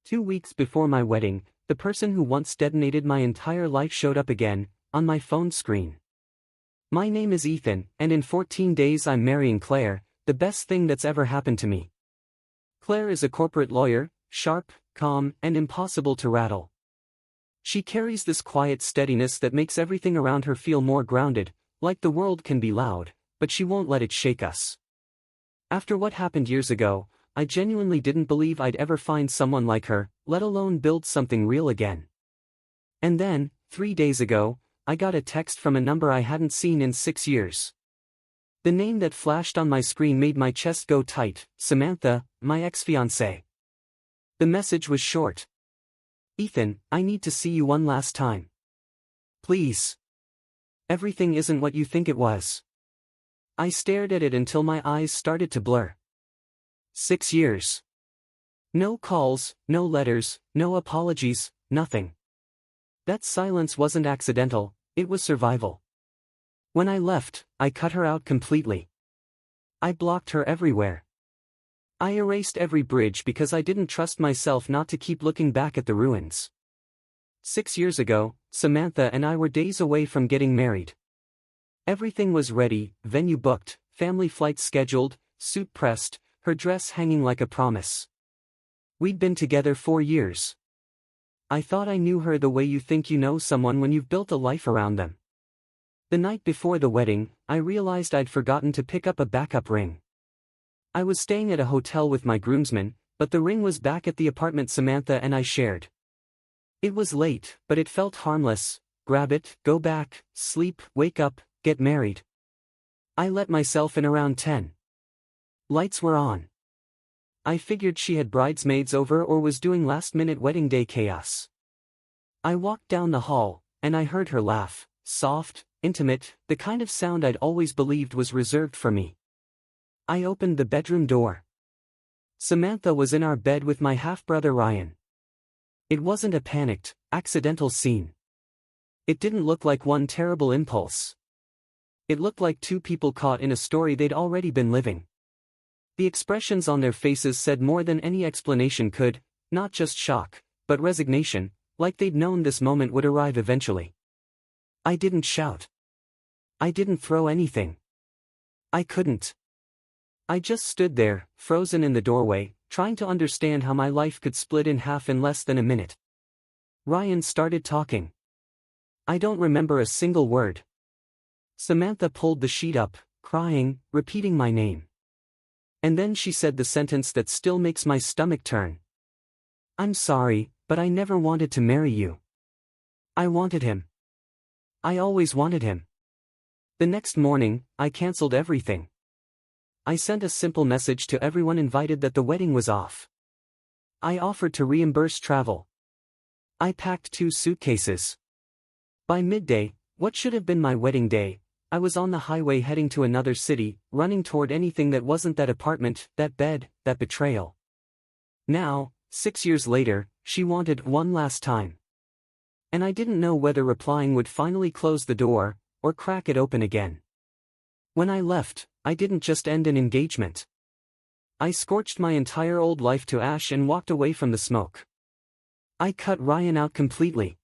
2 weeks before my wedding, the person who once detonated my entire life showed up again, on my phone screen. My name is Ethan, and in 14 days I'm marrying Claire, the best thing that's ever happened to me. Claire is a corporate lawyer, sharp, calm, and impossible to rattle. She carries this quiet steadiness that makes everything around her feel more grounded, like the world can be loud, but she won't let it shake us. After what happened years ago, I genuinely didn't believe I'd ever find someone like her, let alone build something real again. And then, 3 days ago, I got a text from a number I hadn't seen in 6 years. The name that flashed on my screen made my chest go tight: Samantha, my ex-fiancée. The message was short. Ethan, I need to see you one last time. Please. Everything isn't what you think it was. I stared at it until my eyes started to blur. 6 years. No calls, no letters, no apologies, nothing. That silence wasn't accidental, it was survival. When I left, I cut her out completely. I blocked her everywhere. I erased every bridge because I didn't trust myself not to keep looking back at the ruins. 6 years ago, Samantha and I were days away from getting married. Everything was ready, venue booked, family flights scheduled, suit pressed, her dress hanging like a promise. We'd been together 4 years. I thought I knew her the way you think you know someone when you've built a life around them. The night before the wedding, I realized I'd forgotten to pick up a backup ring. I was staying at a hotel with my groomsmen, but the ring was back at the apartment Samantha and I shared. It was late, but it felt harmless: grab it, go back, sleep, wake up, get married. I let myself in around 10. Lights were on. I figured she had bridesmaids over or was doing last-minute wedding day chaos. I walked down the hall, and I heard her laugh, soft, intimate, the kind of sound I'd always believed was reserved for me. I opened the bedroom door. Samantha was in our bed with my half-brother Ryan. It wasn't a panicked, accidental scene. It didn't look like one terrible impulse. It looked like two people caught in a story they'd already been living. The expressions on their faces said more than any explanation could, not just shock, but resignation, like they'd known this moment would arrive eventually. I didn't shout. I didn't throw anything. I couldn't. I just stood there, frozen in the doorway, trying to understand how my life could split in half in less than a minute. Ryan started talking. I don't remember a single word. Samantha pulled the sheet up, crying, repeating my name. And then she said the sentence that still makes my stomach turn. I'm sorry, but I never wanted to marry you. I wanted him. I always wanted him. The next morning, I canceled everything. I sent a simple message to everyone invited that the wedding was off. I offered to reimburse travel. I packed 2 suitcases. By midday, what should have been my wedding day, I was on the highway heading to another city, running toward anything that wasn't that apartment, that bed, that betrayal. Now, 6 years later, she wanted one last time. And I didn't know whether replying would finally close the door, or crack it open again. When I left, I didn't just end an engagement. I scorched my entire old life to ash and walked away from the smoke. I cut Ryan out completely.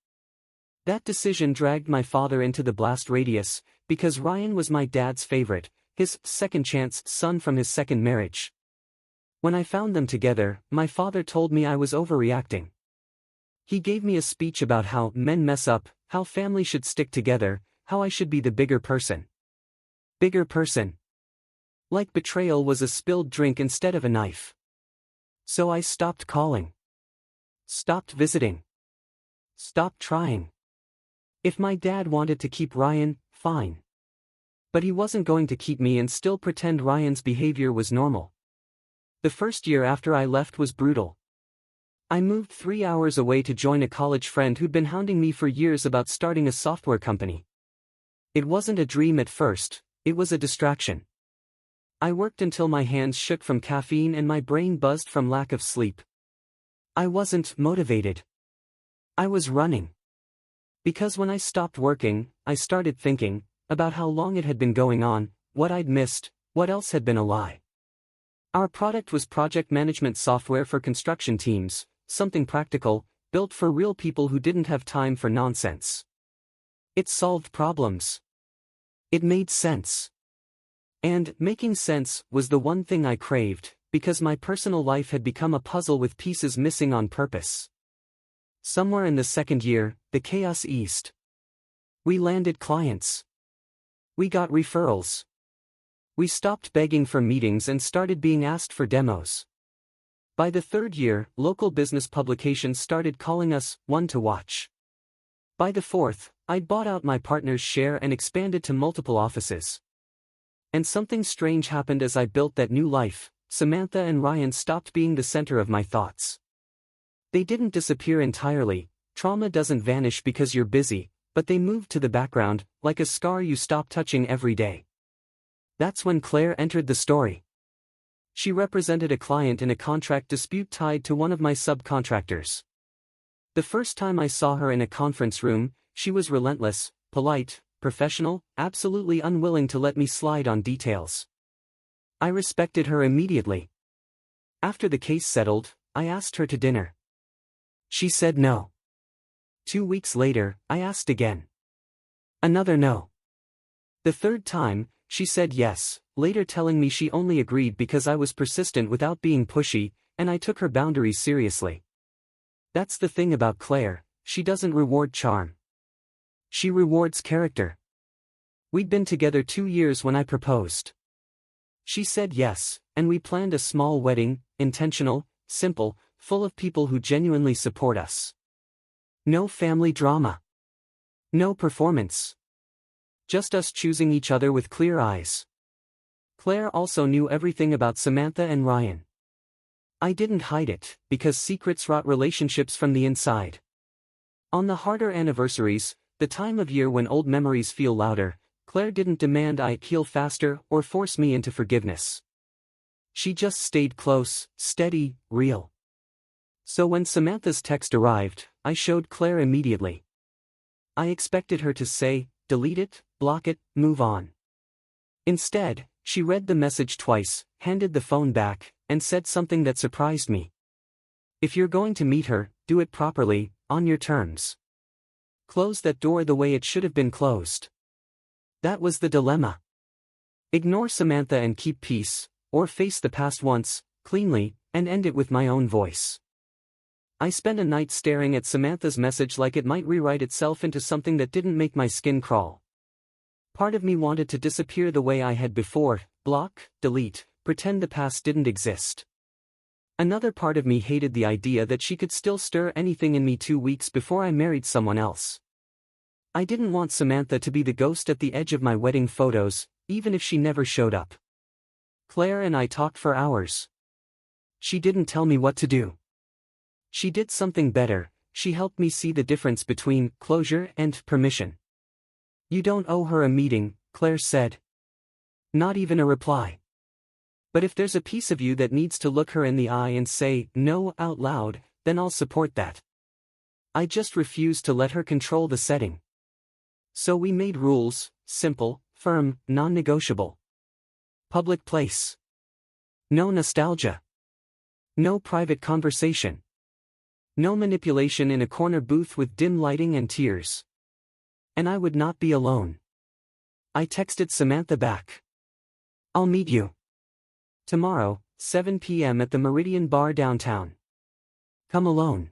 That decision dragged my father into the blast radius, because Ryan was my dad's favorite, his second-chance son from his second marriage. When I found them together, my father told me I was overreacting. He gave me a speech about how men mess up, how family should stick together, how I should be the bigger person. Bigger person. Like betrayal was a spilled drink instead of a knife. So I stopped calling. Stopped visiting. Stopped trying. If my dad wanted to keep Ryan, fine. But he wasn't going to keep me and still pretend Ryan's behavior was normal. The first year after I left was brutal. I moved 3 hours away to join a college friend who'd been hounding me for years about starting a software company. It wasn't a dream at first, it was a distraction. I worked until my hands shook from caffeine and my brain buzzed from lack of sleep. I wasn't motivated. I was running. Because when I stopped working, I started thinking about how long it had been going on, what I'd missed, what else had been a lie. Our product was project management software for construction teams, something practical, built for real people who didn't have time for nonsense. It solved problems. It made sense. And making sense was the one thing I craved, because my personal life had become a puzzle with pieces missing on purpose. Somewhere in the second year, the chaos eased. We landed clients. We got referrals. We stopped begging for meetings and started being asked for demos. By the third year, local business publications started calling us one to watch. By the fourth, I'd bought out my partner's share and expanded to multiple offices. And something strange happened as I built that new life. Samantha and Ryan stopped being the center of my thoughts. They didn't disappear entirely. Trauma doesn't vanish because you're busy, but they moved to the background, like a scar you stop touching every day. That's when Claire entered the story. She represented a client in a contract dispute tied to one of my subcontractors. The first time I saw her in a conference room, she was relentless, polite, professional, absolutely unwilling to let me slide on details. I respected her immediately. After the case settled, I asked her to dinner. She said no. 2 weeks later, I asked again. Another no. The third time, she said yes, later telling me she only agreed because I was persistent without being pushy, and I took her boundaries seriously. That's the thing about Claire, she doesn't reward charm. She rewards character. We'd been together 2 years when I proposed. She said yes, and we planned a small wedding, intentional, simple, full of people who genuinely support us. No family drama. No performance. Just us choosing each other with clear eyes. Claire also knew everything about Samantha and Ryan. I didn't hide it, because secrets rot relationships from the inside. On the harder anniversaries, the time of year when old memories feel louder, Claire didn't demand I heal faster or force me into forgiveness. She just stayed close, steady, real. So when Samantha's text arrived, I showed Claire immediately. I expected her to say, delete it, block it, move on. Instead, she read the message twice, handed the phone back, and said something that surprised me. If you're going to meet her, do it properly, on your terms. Close that door the way it should have been closed. That was the dilemma. Ignore Samantha and keep peace, or face the past once, cleanly, and end it with my own voice. I spent a night staring at Samantha's message like it might rewrite itself into something that didn't make my skin crawl. Part of me wanted to disappear the way I had before, block, delete, pretend the past didn't exist. Another part of me hated the idea that she could still stir anything in me 2 weeks before I married someone else. I didn't want Samantha to be the ghost at the edge of my wedding photos, even if she never showed up. Claire and I talked for hours. She didn't tell me what to do. She did something better, she helped me see the difference between closure and permission. You don't owe her a meeting, Claire said. Not even a reply. But if there's a piece of you that needs to look her in the eye and say no out loud, then I'll support that. I just refused to let her control the setting. So we made rules, simple, firm, non-negotiable. Public place. No nostalgia. No private conversation. No manipulation in a corner booth with dim lighting and tears. And I would not be alone. I texted Samantha back. I'll meet you. Tomorrow, 7 p.m. at the Meridian Bar downtown. Come alone.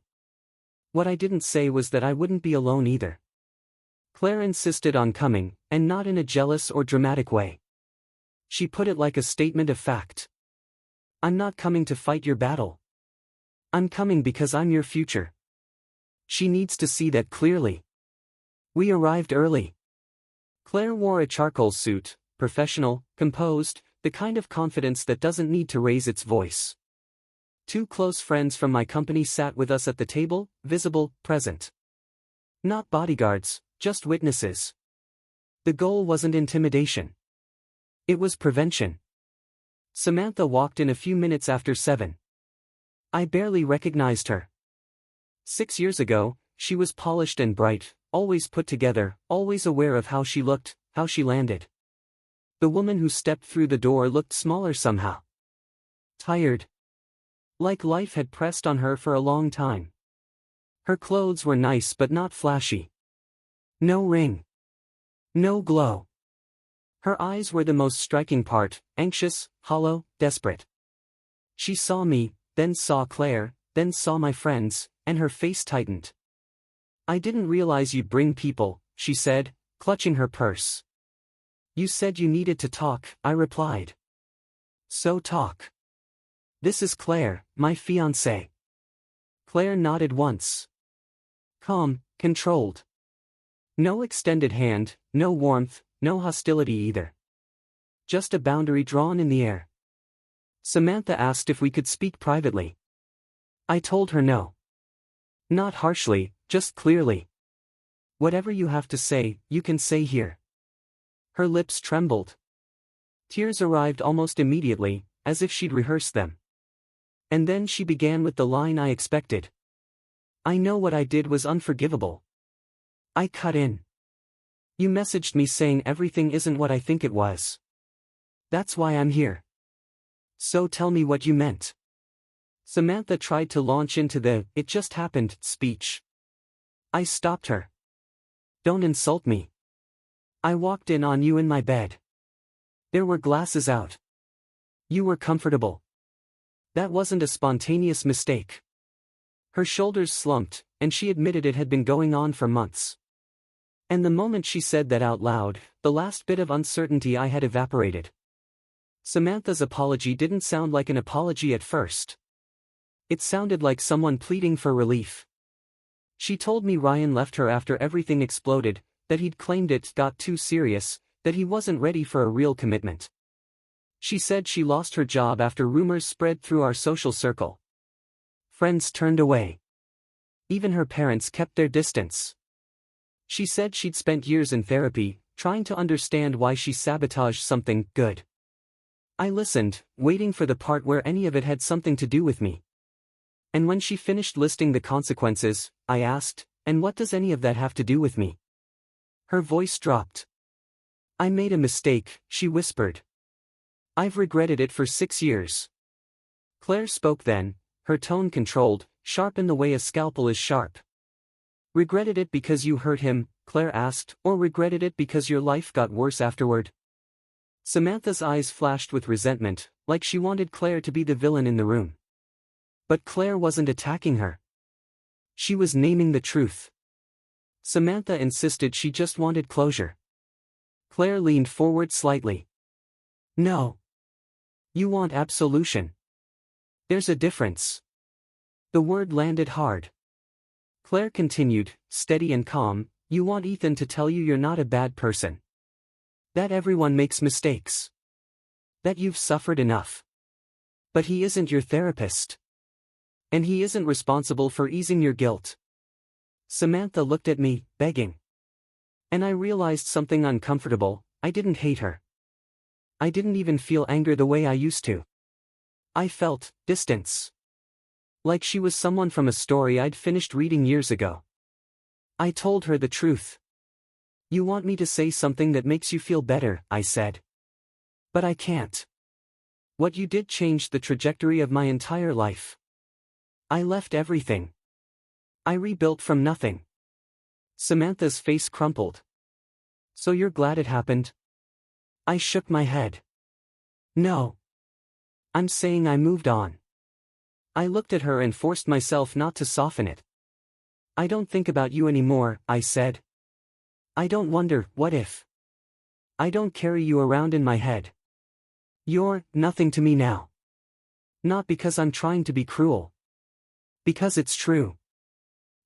What I didn't say was that I wouldn't be alone either. Claire insisted on coming, and not in a jealous or dramatic way. She put it like a statement of fact. I'm not coming to fight your battle. I'm coming because I'm your future. She needs to see that clearly. We arrived early. Claire wore a charcoal suit, professional, composed, the kind of confidence that doesn't need to raise its voice. 2 close friends from my company sat with us at the table, visible, present. Not bodyguards, just witnesses. The goal wasn't intimidation. It was prevention. Samantha walked in a few minutes after 7. I barely recognized her. 6 years ago, she was polished and bright, always put together, always aware of how she looked, how she landed. The woman who stepped through the door looked smaller somehow. Tired. Like life had pressed on her for a long time. Her clothes were nice but not flashy. No ring. No glow. Her eyes were the most striking part, anxious, hollow, desperate. She saw me, then saw Claire, then saw my friends, and her face tightened. "I didn't realize you'd bring people," she said, clutching her purse. "You said you needed to talk," I replied. "So talk." "This is Claire, my fiancée." Claire nodded once. Calm, controlled. No extended hand, no warmth, no hostility either. Just a boundary drawn in the air. Samantha asked if we could speak privately. I told her no. Not harshly, just clearly. "Whatever you have to say, you can say here." Her lips trembled. Tears arrived almost immediately, as if she'd rehearsed them. And then she began with the line I expected. "I know what I did was unforgivable." I cut in. "You messaged me saying everything isn't what I think it was. That's why I'm here. So tell me what you meant." Samantha tried to launch into the "it just happened" speech. I stopped her. "Don't insult me. I walked in on you in my bed. There were glasses out. You were comfortable. That wasn't a spontaneous mistake." Her shoulders slumped, and she admitted it had been going on for months. And the moment she said that out loud, the last bit of uncertainty I had evaporated. Samantha's apology didn't sound like an apology at first. It sounded like someone pleading for relief. She told me Ryan left her after everything exploded, that he'd claimed it got too serious, that he wasn't ready for a real commitment. She said she lost her job after rumors spread through our social circle. Friends turned away. Even her parents kept their distance. She said she'd spent years in therapy, trying to understand why she sabotaged something good. I listened, waiting for the part where any of it had something to do with me. And when she finished listing the consequences, I asked, "And what does any of that have to do with me?" Her voice dropped. "I made a mistake," she whispered. "I've regretted it for 6 years." Claire spoke then, her tone controlled, sharp in the way a scalpel is sharp. "Regretted it because you hurt him?" Claire asked, "or regretted it because your life got worse afterward?" Samantha's eyes flashed with resentment, like she wanted Claire to be the villain in the room. But Claire wasn't attacking her. She was naming the truth. Samantha insisted she just wanted closure. Claire leaned forward slightly. "No. You want absolution. There's a difference." The word landed hard. Claire continued, steady and calm, "You want Ethan to tell you you're not a bad person. That everyone makes mistakes. That you've suffered enough. But he isn't your therapist. And he isn't responsible for easing your guilt." Samantha looked at me, begging. And I realized something uncomfortable. I didn't hate her. I didn't even feel anger the way I used to. I felt distance. Like she was someone from a story I'd finished reading years ago. I told her the truth. "You want me to say something that makes you feel better," I said. "But I can't. What you did changed the trajectory of my entire life. I left everything. I rebuilt from nothing." Samantha's face crumpled. "So you're glad it happened?" I shook my head. "No. I'm saying I moved on." I looked at her and forced myself not to soften it. "I don't think about you anymore," I said. "I don't wonder, what if? I don't carry you around in my head. You're nothing to me now. Not because I'm trying to be cruel. Because it's true."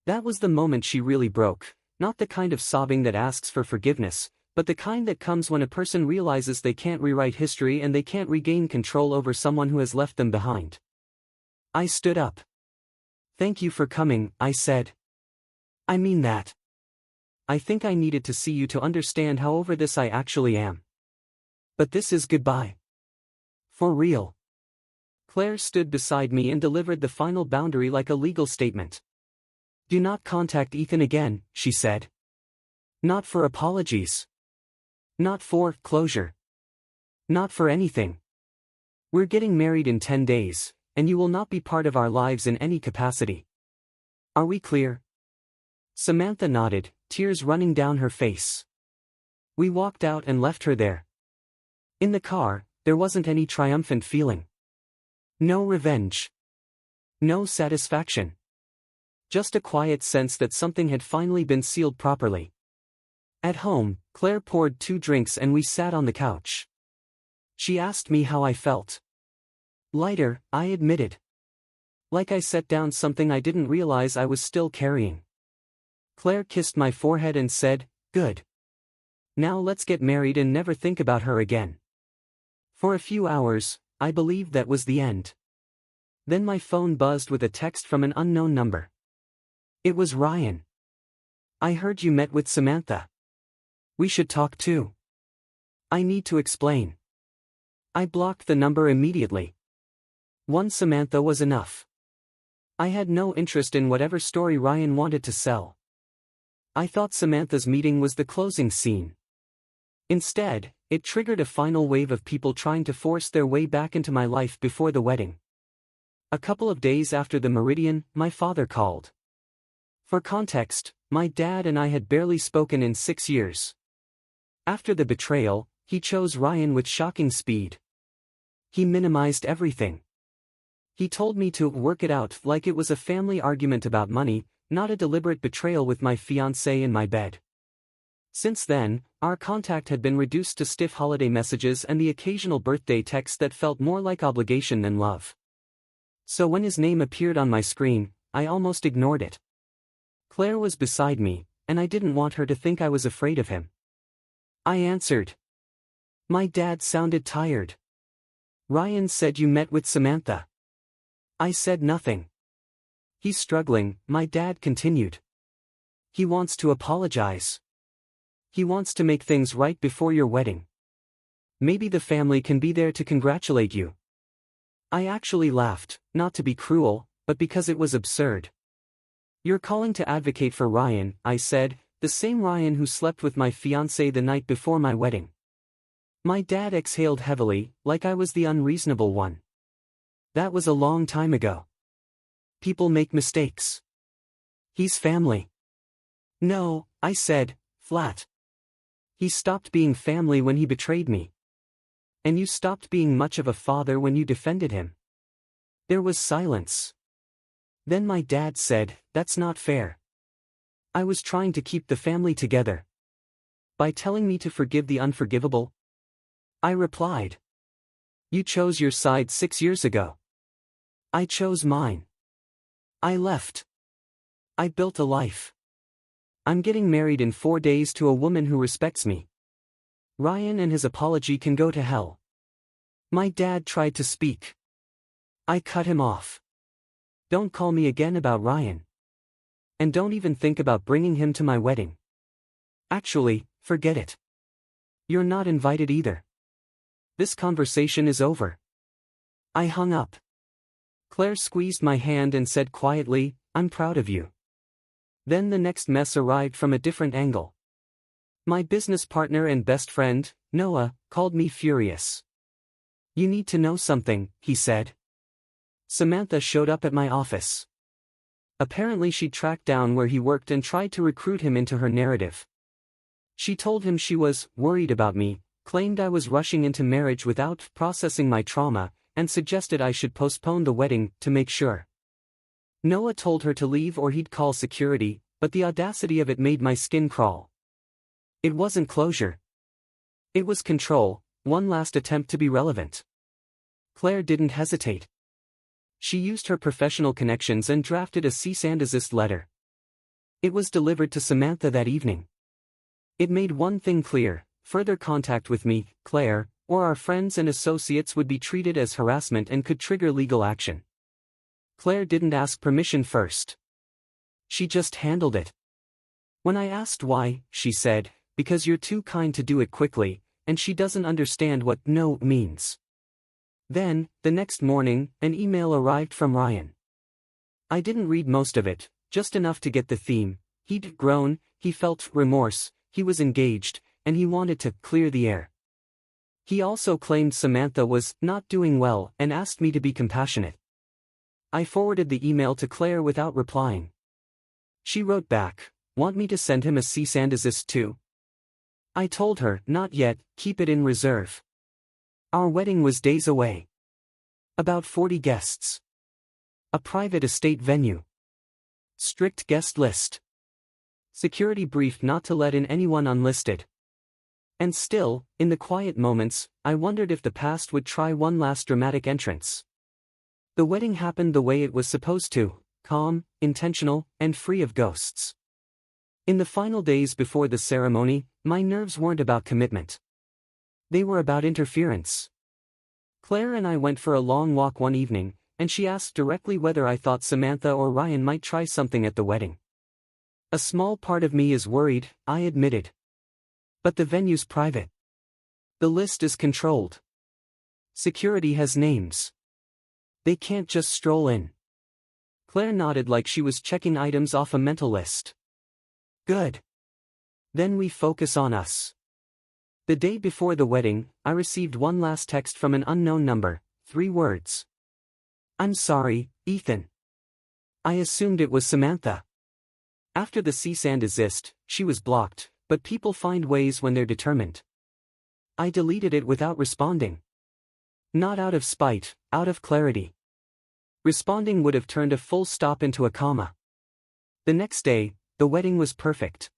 That was the moment she really broke, not the kind of sobbing that asks for forgiveness, but the kind that comes when a person realizes they can't rewrite history and they can't regain control over someone who has left them behind. I stood up. "Thank you for coming," I said. "I mean that. I think I needed to see you to understand how over this I actually am. But this is goodbye. For real." Claire stood beside me and delivered the final boundary like a legal statement. "Do not contact Ethan again," she said. "Not for apologies. Not for closure. Not for anything. We're getting married in 10 days, and you will not be part of our lives in any capacity. Are we clear? Samantha nodded, tears running down her face. We walked out and left her there. In the car, there wasn't any triumphant feeling. No revenge. No satisfaction. Just a quiet sense that something had finally been sealed properly. At home, Claire poured 2 drinks and we sat on the couch. She asked me how I felt. Lighter, I admitted. Like I set down something I didn't realize I was still carrying. Claire kissed my forehead and said, "Good. Now let's get married and never think about her again." For a few hours, I believed that was the end. Then my phone buzzed with a text from an unknown number. It was Ryan. "I heard you met with Samantha. We should talk too. I need to explain." I blocked the number immediately. One Samantha was enough. I had no interest in whatever story Ryan wanted to sell. I thought Samantha's meeting was the closing scene. Instead, it triggered a final wave of people trying to force their way back into my life before the wedding. A couple of days after the meridian, my father called. For context, my dad and I had barely spoken in 6 years. After the betrayal, he chose Ryan with shocking speed. He minimized everything. He told me to work it out like it was a family argument about money, not a deliberate betrayal with my fiancée in my bed. Since then, our contact had been reduced to stiff holiday messages and the occasional birthday text that felt more like obligation than love. So when his name appeared on my screen, I almost ignored it. Claire was beside me, and I didn't want her to think I was afraid of him. I answered. My dad sounded tired. "Ryan said you met with Samantha." I said nothing. "He's struggling," my dad continued. "He wants to apologize. He wants to make things right before your wedding. Maybe the family can be there to congratulate you." I actually laughed, not to be cruel, but because it was absurd. "You're calling to advocate for Ryan," I said, "the same Ryan who slept with my fiancée the night before my wedding." My dad exhaled heavily, like I was the unreasonable one. "That was a long time ago. People make mistakes. He's family." "No," I said, flat. "He stopped being family when he betrayed me. And you stopped being much of a father when you defended him." There was silence. Then my dad said, "That's not fair. I was trying to keep the family together. By telling me to forgive the unforgivable?" I replied. "You chose your side 6 years ago. I chose mine. I left. I built a life. I'm getting married in 4 days to a woman who respects me. Ryan and his apology can go to hell." My dad tried to speak. I cut him off. "Don't call me again about Ryan. And don't even think about bringing him to my wedding. Actually, forget it. You're not invited either. This conversation is over." I hung up. Claire squeezed my hand and said quietly, "I'm proud of you." Then the next mess arrived from a different angle. My business partner and best friend, Noah, called me furious. "You need to know something," he said. Samantha showed up at my office. Apparently she'd tracked down where he worked and tried to recruit him into her narrative. She told him she was worried about me, claimed I was rushing into marriage without processing my trauma, and suggested I should postpone the wedding to make sure. Noah told her to leave or he'd call security, but the audacity of it made my skin crawl. It wasn't closure. It was control, one last attempt to be relevant. Claire didn't hesitate. She used her professional connections and drafted a cease-and-desist letter. It was delivered to Samantha that evening. It made one thing clear: further contact with me, Claire, or our friends and associates would be treated as harassment and could trigger legal action. Claire didn't ask permission first. She just handled it. When I asked why, she said, "Because you're too kind to do it quickly, and she doesn't understand what no means." Then, the next morning, an email arrived from Ryan. I didn't read most of it, just enough to get the theme. He'd grown, he felt remorse, he was engaged, and he wanted to clear the air. He also claimed Samantha was not doing well and asked me to be compassionate. I forwarded the email to Claire without replying. She wrote back, "Want me to send him a cease-and-desist too?" I told her, "Not yet, keep it in reserve." Our wedding was days away. About 40 guests. A private estate venue. Strict guest list. Security briefed not to let in anyone unlisted. And still, in the quiet moments, I wondered if the past would try one last dramatic entrance. The wedding happened the way it was supposed to, calm, intentional, and free of ghosts. In the final days before the ceremony, my nerves weren't about commitment. They were about interference. Claire and I went for a long walk one evening, and she asked directly whether I thought Samantha or Ryan might try something at the wedding. A small part of me is worried, I admitted. But the venue's private. The list is controlled. Security has names. They can't just stroll in. Claire nodded like she was checking items off a mental list. Good. Then we focus on us. The day before the wedding, I received one last text from an unknown number, 3 words. "I'm sorry, Ethan." I assumed it was Samantha. After the cease and desist, she was blocked, but people find ways when they're determined. I deleted it without responding. Not out of spite, out of clarity. Responding would have turned a full stop into a comma. The next day, the wedding was perfect.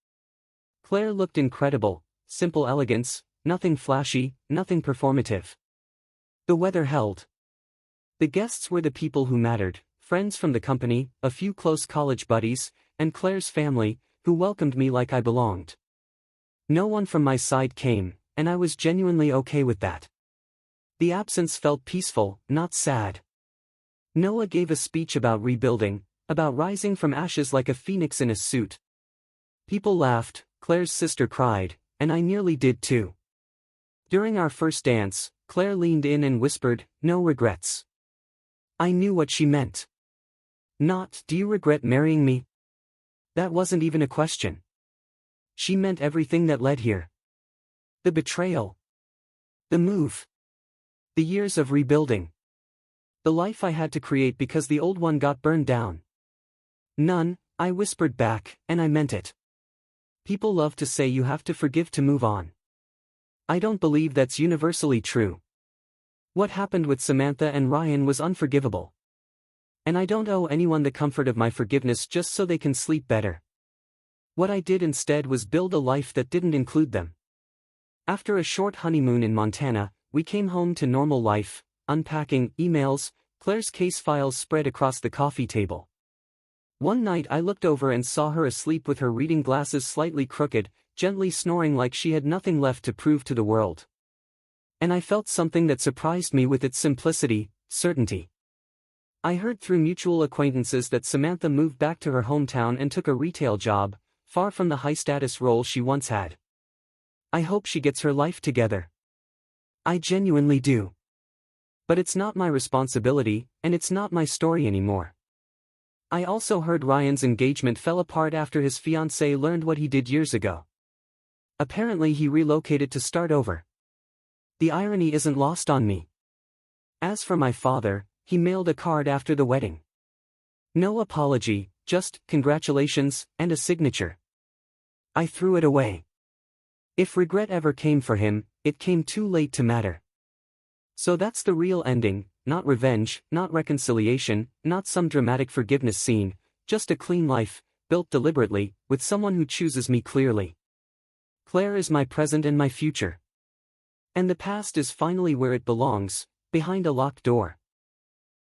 Claire looked incredible, simple elegance, nothing flashy, nothing performative. The weather held. The guests were the people who mattered, friends from the company, a few close college buddies, and Claire's family, who welcomed me like I belonged. No one from my side came, and I was genuinely okay with that. The absence felt peaceful, not sad. Noah gave a speech about rebuilding, about rising from ashes like a phoenix in a suit. People laughed, Claire's sister cried, and I nearly did too. During our first dance, Claire leaned in and whispered, "No regrets." I knew what she meant. Not, "Do you regret marrying me?" That wasn't even a question. She meant everything that led here. The betrayal. The move. The years of rebuilding. The life I had to create because the old one got burned down. None, I whispered back, and I meant it. People love to say you have to forgive to move on. I don't believe that's universally true. What happened with Samantha and Ryan was unforgivable. And I don't owe anyone the comfort of my forgiveness just so they can sleep better. What I did instead was build a life that didn't include them. After a short honeymoon in Montana, we came home to normal life, unpacking, emails, Claire's case files spread across the coffee table. One night I looked over and saw her asleep with her reading glasses slightly crooked, gently snoring like she had nothing left to prove to the world. And I felt something that surprised me with its simplicity, certainty. I heard through mutual acquaintances that Samantha moved back to her hometown and took a retail job, far from the high-status role she once had. I hope she gets her life together. I genuinely do. But it's not my responsibility, and it's not my story anymore. I also heard Ryan's engagement fell apart after his fiancée learned what he did years ago. Apparently he relocated to start over. The irony isn't lost on me. As for my father, he mailed a card after the wedding. No apology, just congratulations and a signature. I threw it away. If regret ever came for him, it came too late to matter. So that's the real ending, not revenge, not reconciliation, not some dramatic forgiveness scene, just a clean life, built deliberately, with someone who chooses me clearly. Claire is my present and my future. And the past is finally where it belongs, behind a locked door.